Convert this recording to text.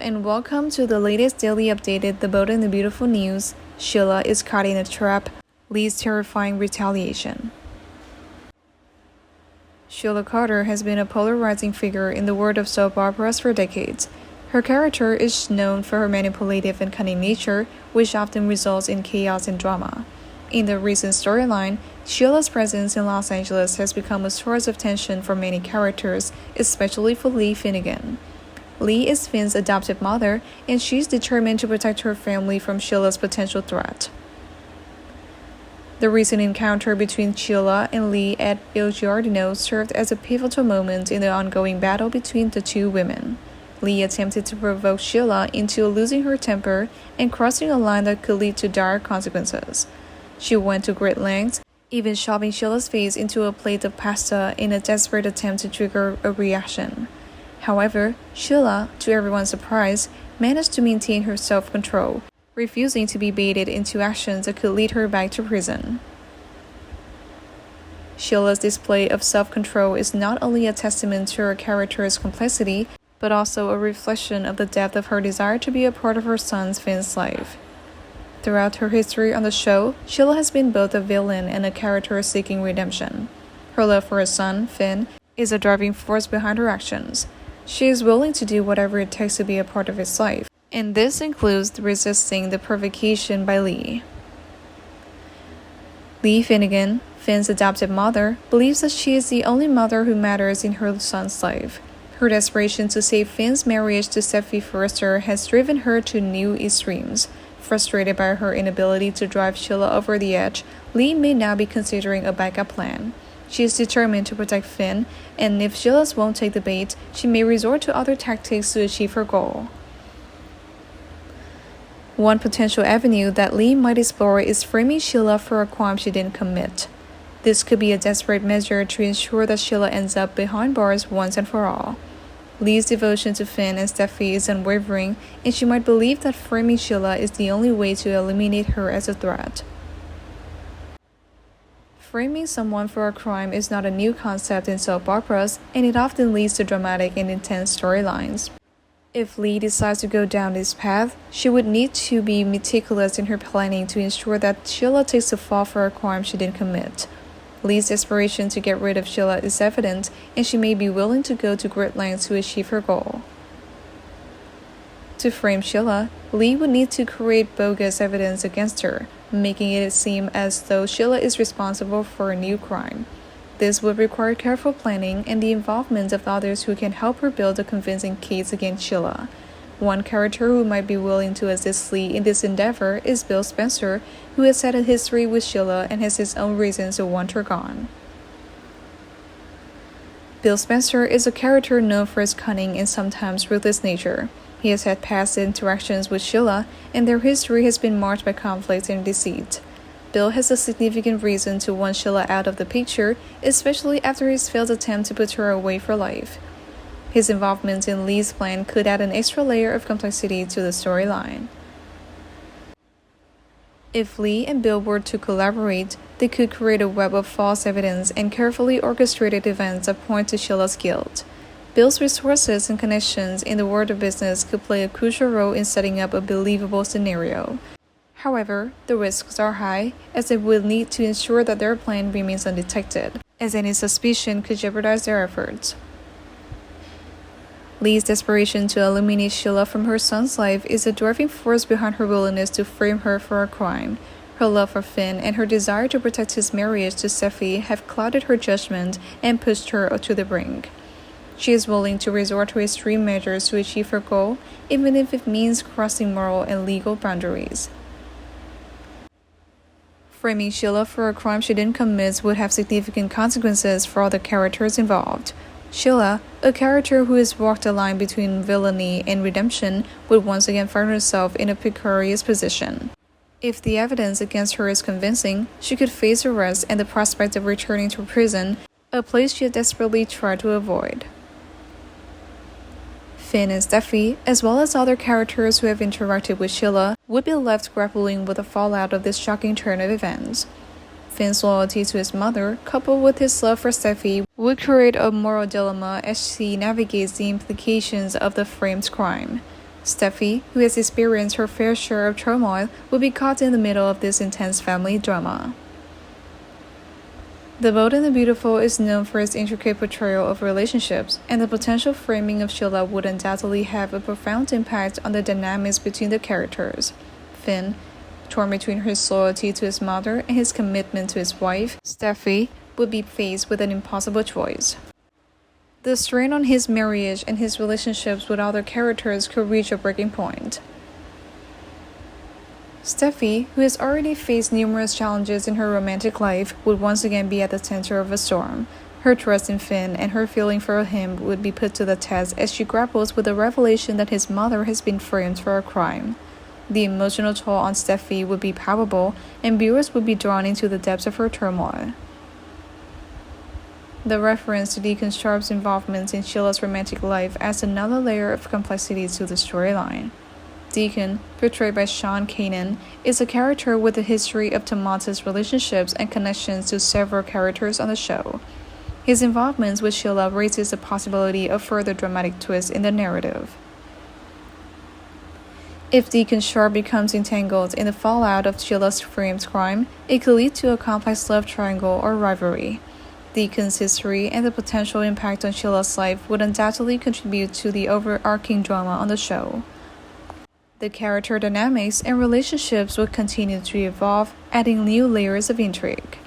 and welcome to the latest daily updated The Bold and the Beautiful news. Sheila is caught in a trap, Lee's terrifying retaliation. Sheila Carter has been a polarizing figure in the world of soap operas for decades. Her character is known for her manipulative and cunning nature, which often results in chaos and drama. In the recent storyline, Sheila's presence in Los Angeles has become a source of tension for many characters, especially for Lee Finnegan. Lee is Finn's adoptive mother, and she's determined to protect her family from Sheila's potential threat. The recent encounter between Sheila and Lee at Il Giardino served as a pivotal moment in the ongoing battle between the two women. Lee attempted to provoke Sheila into losing her temper and crossing a line that could lead to dire consequences. She went to great lengths, even shoving Sheila's face into a plate of pasta in a desperate attempt to trigger a reaction. However, Sheila, to everyone's surprise, managed to maintain her self-control, refusing to be baited into actions that could lead her back to prison. Sheila's display of self-control is not only a testament to her character's complexity, but also a reflection of the depth of her desire to be a part of her son Finn's life. Throughout her history on the show, Sheila has been both a villain and a character seeking redemption. Her love for her son, Finn, is a driving force behind her actions. She is willing to do whatever it takes to be a part of his life, and this includes resisting the provocation by Lee. Lee Finnegan, Finn's adoptive mother, believes that she is the only mother who matters in her son's life. Her desperation to save Finn's marriage to Steffi Forrester has driven her to new extremes. Frustrated by her inability to drive Sheila over the edge, Lee may now be considering a backup plan. She is determined to protect Finn, and if Sheila won't take the bait, she may resort to other tactics to achieve her goal. One potential avenue that Lee might explore is framing Sheila for a crime she didn't commit. This could be a desperate measure to ensure that Sheila ends up behind bars once and for all. Lee's devotion to Finn and Steffi is unwavering, and she might believe that framing Sheila is the only way to eliminate her as a threat. Framing someone for a crime is not a new concept in soap operas, and it often leads to dramatic and intense storylines. If Lee decides to go down this path, she would need to be meticulous in her planning to ensure that Sheila takes the fall for a crime she didn't commit. Lee's desperation to get rid of Sheila is evident, and she may be willing to go to great lengths to achieve her goal. To frame Sheila, Lee would need to create bogus evidence against her, making it seem as though Sheila is responsible for a new crime. This would require careful planning and the involvement of others who can help her build a convincing case against Sheila. One character who might be willing to assist Lee in this endeavor is Bill Spencer, who has had a history with Sheila and has his own reasons to want her gone. Bill Spencer is a character known for his cunning and sometimes ruthless nature. He has had past interactions with Sheila, and their history has been marked by conflict and deceit. Bill has a significant reason to want Sheila out of the picture, especially after his failed attempt to put her away for life. His involvement in Lee's plan could add an extra layer of complexity to the storyline. If Lee and Bill were to collaborate, they could create a web of false evidence and carefully orchestrated events that point to Sheila's guilt. Bill's resources and connections in the world of business could play a crucial role in setting up a believable scenario. However, the risks are high, as they will need to ensure that their plan remains undetected, as any suspicion could jeopardize their efforts. Lee's desperation to eliminate Sheila from her son's life is a driving force behind her willingness to frame her for a crime. Her love for Finn and her desire to protect his marriage to Steffi have clouded her judgment and pushed her to the brink. She is willing to resort to extreme measures to achieve her goal, even if it means crossing moral and legal boundaries. Framing Sheila for a crime she didn't commit would have significant consequences for all the characters involved. Sheila, a character who has walked a line between villainy and redemption, would once again find herself in a precarious position. If the evidence against her is convincing, she could face arrest and the prospect of returning to prison, a place she had desperately tried to avoid. Finn and Steffi, as well as other characters who have interacted with Sheila, would be left grappling with the fallout of this shocking turn of events. Finn's loyalty to his mother, coupled with his love for Steffi, would create a moral dilemma as she navigates the implications of the framed crime. Steffi, who has experienced her fair share of turmoil, will be caught in the middle of this intense family drama. The Bold and the Beautiful is known for its intricate portrayal of relationships, and the potential framing of Sheila would undoubtedly have a profound impact on the dynamics between the characters. Finn, torn between his loyalty to his mother and his commitment to his wife, Steffi, would be faced with an impossible choice. The strain on his marriage and his relationships with other characters could reach a breaking point. Steffi, who has already faced numerous challenges in her romantic life, would once again be at the center of a storm. Her trust in Finn and her feeling for him would be put to the test as she grapples with the revelation that his mother has been framed for a crime. The emotional toll on Steffi would be palpable, and viewers would be drawn into the depths of her turmoil. The reference to Deacon Sharp's involvement in Sheila's romantic life adds another layer of complexity to the storyline. Deacon, portrayed by Sean Kanan, is a character with a history of tumultuous relationships and connections to several characters on the show. His involvement with Sheila raises the possibility of further dramatic twists in the narrative. If Deacon Sharp becomes entangled in the fallout of Sheila's framed crime, it could lead to a complex love triangle or rivalry. Deacon's history and the potential impact on Sheila's life would undoubtedly contribute to the overarching drama on the show. The character dynamics and relationships would continue to evolve, adding new layers of intrigue.